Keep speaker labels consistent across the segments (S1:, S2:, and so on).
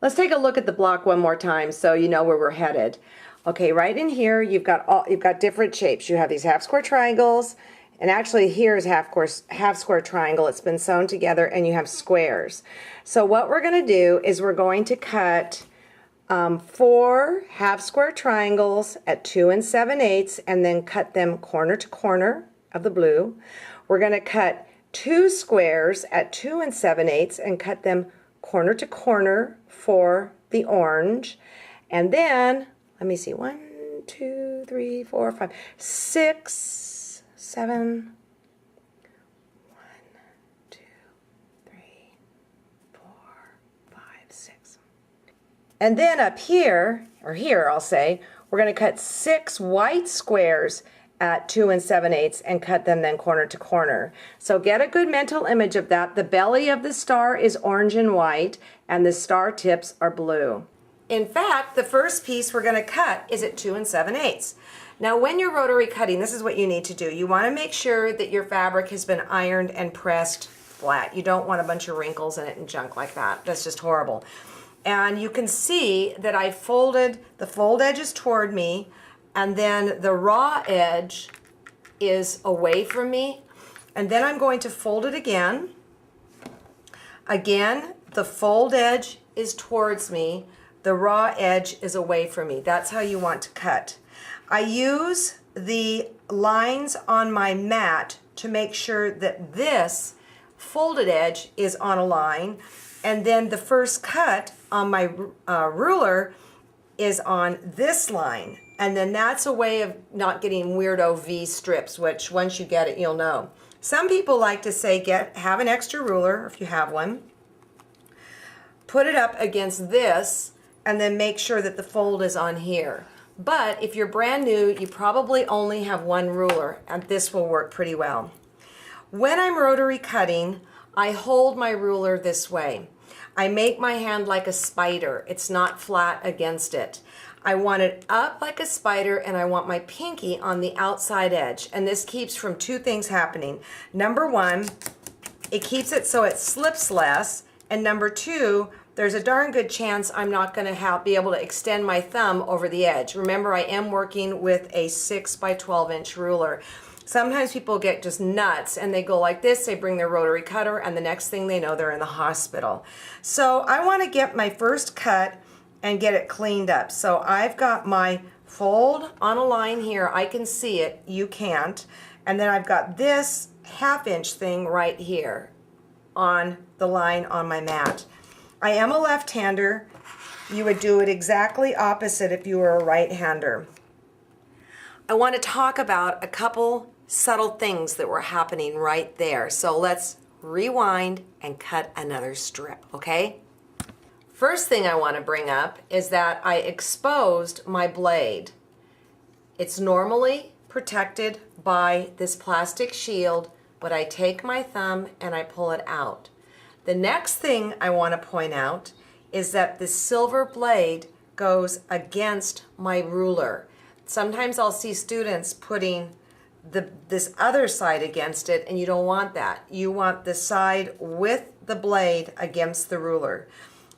S1: Let's take a look at the block one more time so you know where we're headed. Okay, right in here you've got different shapes. You have these half square triangles, and actually here's half square triangle. It's been sewn together, and you have squares. So what we're going to do is we're going to cut 4 half square triangles at 2 7/8 and then cut them corner to corner of the blue. We're going to cut 2 squares at 2 7/8 and cut them corner to corner for the orange. And then, let me see, 1, 2, 3, 4, 5, 6, 7, 1, 2, 3, 4, 5, 6. And then up here, or here I'll say, we're going to cut 6 white squares at 2 7/8 and cut them then corner to corner. So get a good mental image of that. The belly of the star is orange and white, and the star tips are blue. In fact, the first piece we're going to cut is at 2 7/8. Now when you're rotary cutting, this is what you need to do. You want to make sure that your fabric has been ironed and pressed flat. You don't want a bunch of wrinkles in it and junk like that. That's just horrible. And you can see that I folded the fold edges toward me, and then the raw edge is away from me. And then I'm going to fold it again. Again, the fold edge is towards me. The raw edge is away from me. That's how you want to cut. I use the lines on my mat to make sure that this folded edge is on a line, and then the first cut on my ruler is on this line. And then that's a way of not getting weirdo V strips, which once you get it, you'll know. Some people like to say have an extra ruler, if you have one, put it up against this, and then make sure that the fold is on here. But if you're brand new, you probably only have one ruler, and this will work pretty well. When I'm rotary cutting, I hold my ruler this way. I make my hand like a spider. It's not flat against it. I want it up like a spider, and I want my pinky on the outside edge. And this keeps from 2 things happening. Number 1, it keeps it so it slips less. And number 2, there's a darn good chance I'm not going to be able to extend my thumb over the edge. Remember, I am working with a 6 by 12 inch ruler. Sometimes people get just nuts and they go like this, they bring their rotary cutter, and the next thing they know, they're in the hospital. So I want to get my first cut and get it cleaned up. So I've got my fold on a line here. I can see it, you can't. And then I've got this 1/2 inch thing right here on the line on my mat. I am a left-hander. You would do it exactly opposite if you were a right-hander. I want to talk about a couple subtle things that were happening right there. So let's rewind and cut another strip, okay? First thing I want to bring up is that I exposed my blade. It's normally protected by this plastic shield, but I take my thumb and I pull it out. The next thing I want to point out is that the silver blade goes against my ruler. Sometimes I'll see students putting this other side against it, and you don't want that. You want the side with the blade against the ruler.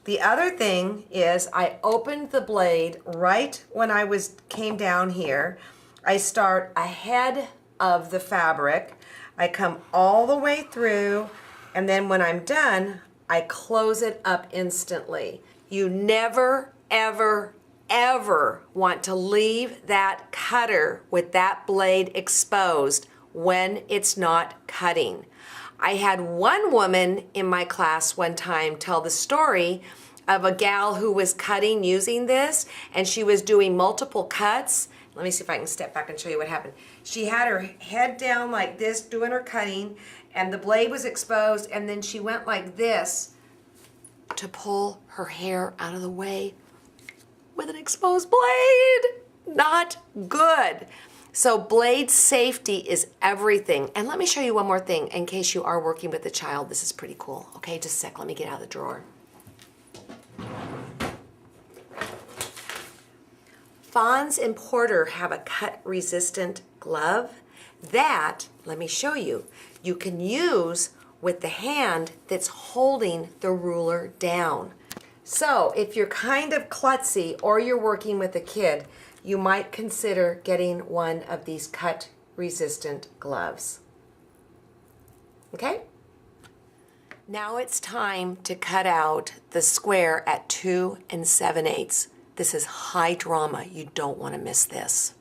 S1: The other thing is I opened the blade right when I came down here. I start ahead of the fabric. I come all the way through, and then when I'm done, I close it up instantly. You never, ever, ever want to leave that cutter with that blade exposed when it's not cutting. I had one woman in my class one time tell the story of a gal who was cutting using this, and she was doing multiple cuts. Let me see if I can step back and show you what happened. She had her head down like this doing her cutting, and the blade was exposed, and then she went like this to pull her hair out of the way with an exposed blade. Not good. So blade safety is everything. And let me show you one more thing in case you are working with a child. This is pretty cool. Okay, just a sec. Let me get out of the drawer. Fons and Porter have a cut-resistant glove that, let me show you, you can use with the hand that's holding the ruler down. So if you're kind of klutzy or you're working with a kid, you might consider getting one of these cut resistant gloves. Okay? Now it's time to cut out the square at 2 7/8. This is high drama. You don't want to miss this.